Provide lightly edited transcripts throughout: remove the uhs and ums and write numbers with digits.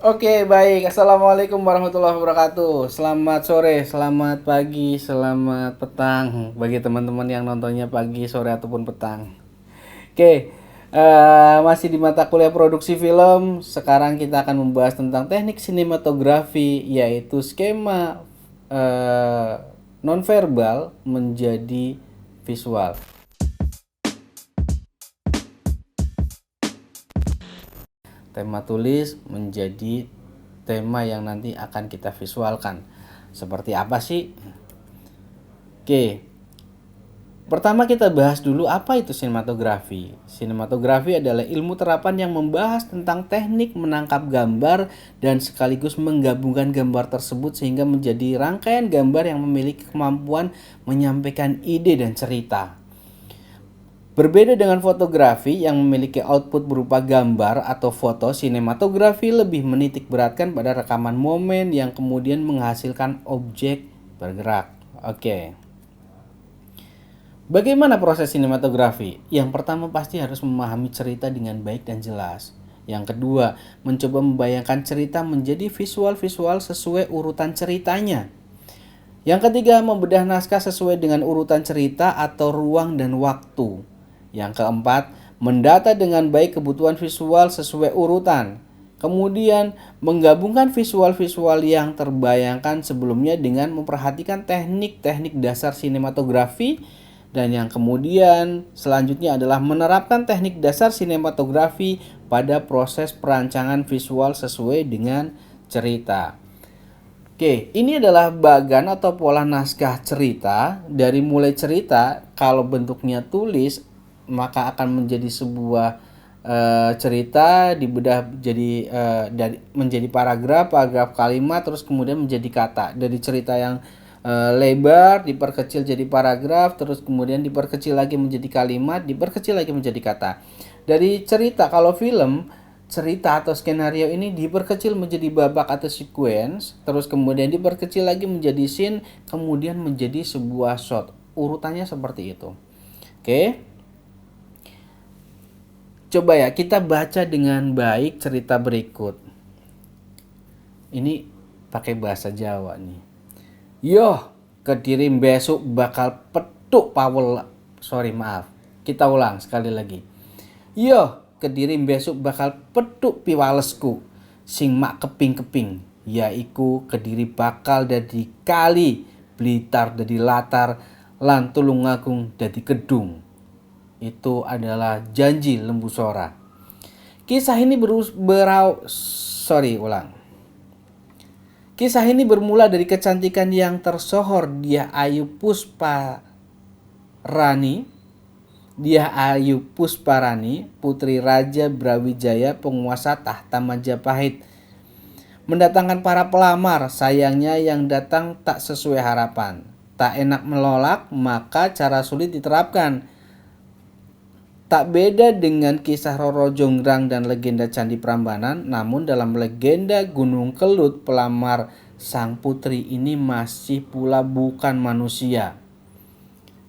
Oke, baik. Assalamualaikum warahmatullahi wabarakatuh. Selamat sore, selamat pagi, selamat petang bagi teman-teman yang nontonnya pagi, sore ataupun petang. Oke, masih di mata kuliah produksi film. Sekarang kita akan membahas tentang teknik sinematografi, yaitu skema nonverbal menjadi visual. Tema tulis menjadi tema yang nanti akan kita visualkan. Seperti apa sih? Oke, pertama kita bahas dulu apa itu sinematografi. Sinematografi adalah ilmu terapan yang membahas tentang teknik menangkap gambar dan sekaligus menggabungkan gambar tersebut sehingga menjadi rangkaian gambar yang memiliki kemampuan menyampaikan ide dan cerita. Berbeda dengan fotografi yang memiliki output berupa gambar atau foto, sinematografi lebih menitik beratkan pada rekaman momen yang kemudian menghasilkan objek bergerak. Oke. Bagaimana proses sinematografi? Yang pertama pasti harus memahami cerita dengan baik dan jelas. Yang kedua, mencoba membayangkan cerita menjadi visual-visual sesuai urutan ceritanya. Yang ketiga, membedah naskah sesuai dengan urutan cerita atau ruang dan waktu. Yang keempat, mendata dengan baik kebutuhan visual sesuai urutan. Kemudian, menggabungkan visual-visual yang terbayangkan sebelumnya dengan memperhatikan teknik-teknik dasar sinematografi. Dan yang kemudian selanjutnya adalah menerapkan teknik dasar sinematografi pada proses perancangan visual sesuai dengan cerita. Oke, ini adalah bagan atau pola naskah cerita. Dari mulai cerita, kalau bentuknya tulis, maka akan menjadi sebuah cerita dibedah menjadi paragraf, paragraf kalimat, terus kemudian menjadi kata. Dari cerita yang lebar diperkecil jadi paragraf, terus kemudian diperkecil lagi menjadi kalimat, diperkecil lagi menjadi kata. Dari cerita, kalau film, cerita atau skenario ini diperkecil menjadi babak atau sequence, terus kemudian diperkecil lagi menjadi scene, kemudian menjadi sebuah shot. Urutannya seperti itu. Oke. Coba ya kita baca dengan baik cerita berikut. Ini pakai bahasa Jawa nih. Yo, Kediri besok bakal petuk Pawel. Sorry, maaf. Kita ulang sekali lagi. Yo, Kediri besok bakal petuk piwalesku sing mak keping-keping, yaiku Kediri bakal dadi kali, Blitar dadi latar, lan Tulungagung dadi gedung. Itu adalah janji Lembu Sora. Kisah ini Kisah ini bermula dari kecantikan yang tersohor Ayu Pusparani, putri Raja Brawijaya, penguasa tahta Majapahit. Mendatangkan para pelamar, sayangnya yang datang tak sesuai harapan. Tak enak menolak, maka cara sulit diterapkan. Tak beda dengan kisah Roro Jonggrang dan legenda Candi Prambanan, namun dalam legenda Gunung Kelut, pelamar sang putri ini masih pula bukan manusia.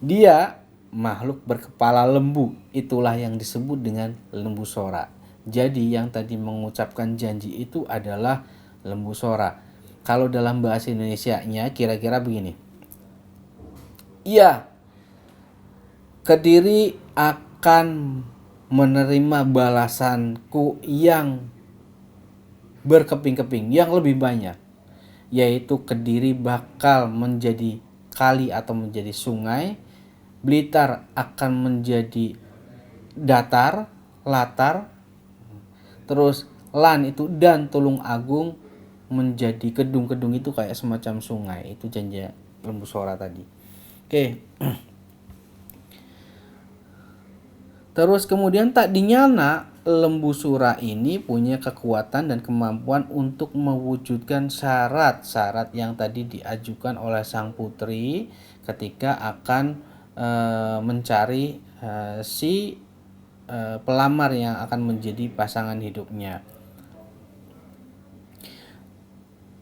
Dia makhluk berkepala lembu, itulah yang disebut dengan Lembu Sora. Jadi yang tadi mengucapkan janji itu adalah Lembu Sora. Kalau dalam bahasa Indonesianya kira-kira begini. Iya, Kediri akan menerima balasanku yang berkeping-keping, yang lebih banyak. Yaitu Kediri bakal menjadi kali atau menjadi sungai, Blitar akan menjadi latar, terus lan itu dan Tulung Agung menjadi gedung-gedung itu kayak semacam sungai. Itu janji Lembu Sora tadi. Oke. Terus kemudian tak dinyana Lembu Sora ini punya kekuatan dan kemampuan untuk mewujudkan syarat-syarat yang tadi diajukan oleh sang putri ketika akan mencari si pelamar yang akan menjadi pasangan hidupnya.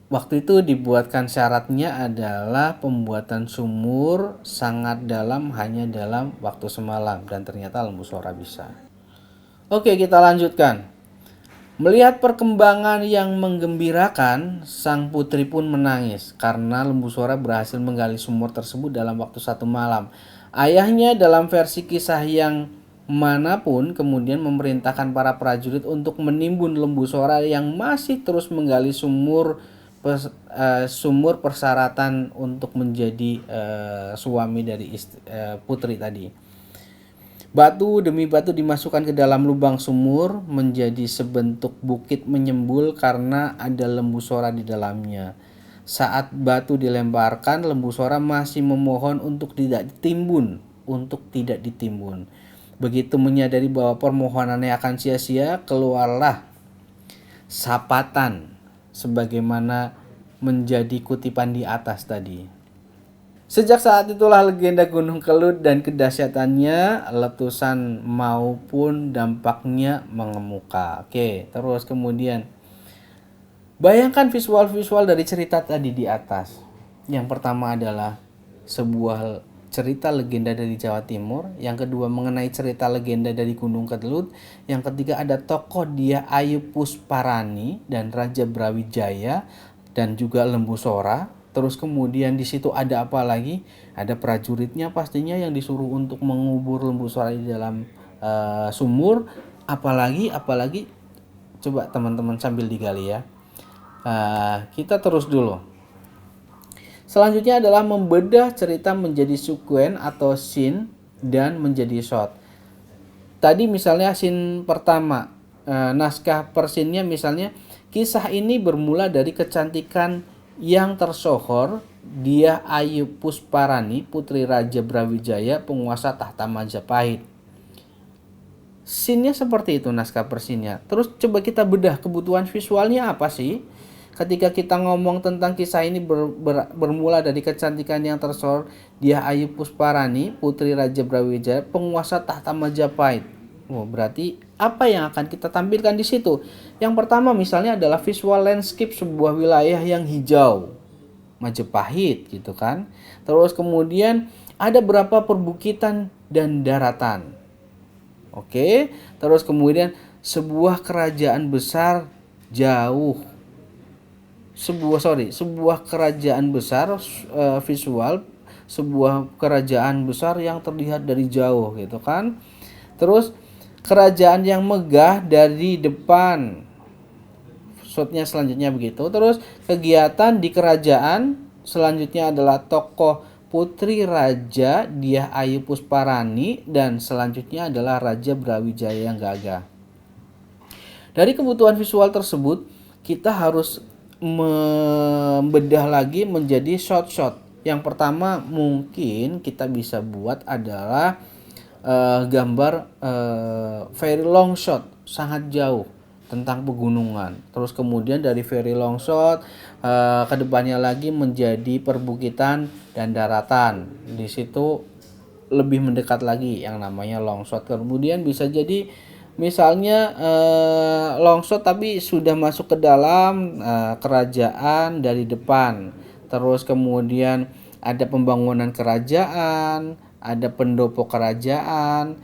Waktu itu dibuatkan syaratnya adalah pembuatan sumur sangat dalam hanya dalam waktu semalam, dan ternyata Lembu Sora bisa. Oke, kita lanjutkan. Melihat perkembangan yang menggembirakan, sang putri pun menangis karena Lembu Sora berhasil menggali sumur tersebut dalam waktu 1 malam. Ayahnya dalam versi kisah yang manapun kemudian memerintahkan para prajurit untuk menimbun Lembu Sora yang masih terus menggali sumur persyaratan untuk menjadi suami dari putri tadi. Batu demi batu dimasukkan ke dalam lubang sumur menjadi sebentuk bukit menyembul karena ada Lembu Sora di dalamnya. Saat batu dilemparkan, Lembu Sora masih memohon untuk tidak ditimbun. Begitu menyadari bahwa permohonannya akan sia-sia, keluarlah sapatan sebagaimana menjadi kutipan di atas tadi. Sejak saat itulah legenda Gunung Kelut dan kedahsyatannya, letusan maupun dampaknya mengemuka. Oke, terus kemudian bayangkan visual-visual dari cerita tadi di atas. Yang pertama adalah sebuah cerita legenda dari Jawa Timur. Yang kedua mengenai cerita legenda dari Gunung Kelut. Yang ketiga ada tokoh Dyah Ayu Pusparani dan Raja Brawijaya dan juga Lembu Sora. Terus kemudian di situ ada apa lagi? Ada prajuritnya pastinya yang disuruh untuk mengubur Lembu Sora di dalam sumur. Apalagi coba teman-teman sambil digali ya. Kita terus dulu. Selanjutnya adalah membedah cerita menjadi sekuen atau scene dan menjadi shot. Tadi misalnya scene pertama, naskah persinnya misalnya kisah ini bermula dari kecantikan yang tersohor Dyah Ayu Pusparani, putri Raja Brawijaya, penguasa tahta Majapahit. Scene-nya seperti itu naskah persinnya. Terus coba kita bedah kebutuhan visualnya apa sih? Ketika kita ngomong tentang kisah ini bermula dari kecantikan yang tersohor Dyah Ayu Pusparani, putri Raja Brawijaya, penguasa tahta Majapahit. Berarti apa yang akan kita tampilkan di situ? Yang pertama misalnya adalah visual landscape sebuah wilayah yang hijau, Majapahit gitu kan. Terus kemudian ada berapa perbukitan dan daratan. Oke, terus kemudian sebuah kerajaan besar jauh. Sebuah kerajaan besar visual sebuah kerajaan besar yang terlihat dari jauh gitu kan. Terus kerajaan yang megah dari depan. Shotnya selanjutnya begitu. Terus kegiatan di kerajaan selanjutnya adalah tokoh putri Raja Dyah Ayu Pusparani dan selanjutnya adalah Raja Brawijaya yang gagah. Dari kebutuhan visual tersebut kita harus membedah lagi menjadi shot-shot. Yang pertama mungkin kita bisa buat adalah gambar very long shot, sangat jauh tentang pegunungan. Terus kemudian dari very long shot kedepannya lagi menjadi perbukitan dan daratan. Di situ lebih mendekat lagi yang namanya long shot. Kemudian bisa jadi misalnya long shot tapi sudah masuk ke dalam kerajaan dari depan. Terus kemudian ada pembangunan kerajaan, ada pendopo kerajaan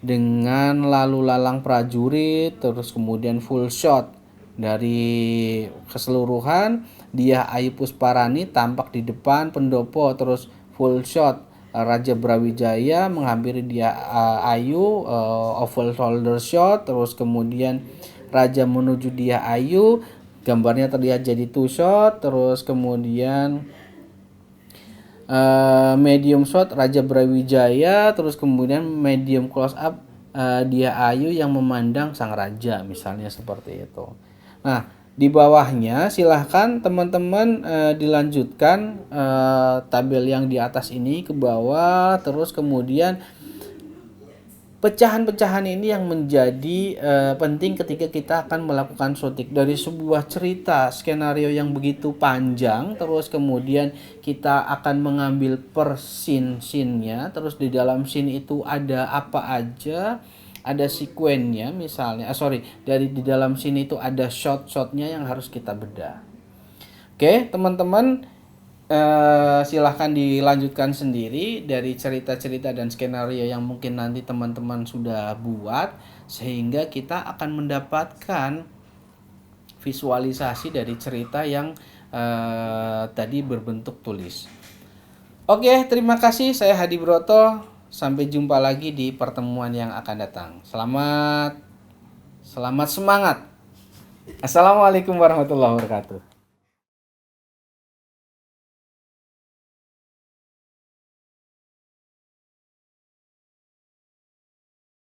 dengan lalu lalang prajurit, terus kemudian full shot dari keseluruhan Dyah Ayu Pusparani tampak di depan pendopo, terus full shot Raja Brawijaya menghampiri Dyah Ayu, oval shoulder shot, terus kemudian Raja menuju Dyah Ayu, gambarnya terlihat jadi two shot, terus kemudian medium shot Raja Brawijaya, terus kemudian medium close up Dyah Ayu yang memandang sang raja, misalnya seperti itu. Nah, di bawahnya silahkan teman-teman dilanjutkan tabel yang di atas ini ke bawah, terus kemudian pecahan-pecahan ini yang menjadi penting ketika kita akan melakukan shooting dari sebuah cerita skenario yang begitu panjang. Terus kemudian kita akan mengambil per scene-nya, terus di dalam scene itu ada apa aja, ada sekuennya misalnya, dari di dalam scene itu ada shot-shotnya yang harus kita bedah. Oke teman-teman, silahkan dilanjutkan sendiri dari cerita-cerita dan skenario yang mungkin nanti teman-teman sudah buat, sehingga kita akan mendapatkan visualisasi dari cerita yang tadi berbentuk tulis. Oke, terima kasih. Saya Hadi Broto. Sampai jumpa lagi di pertemuan yang akan datang. Selamat semangat. Assalamualaikum warahmatullahi wabarakatuh.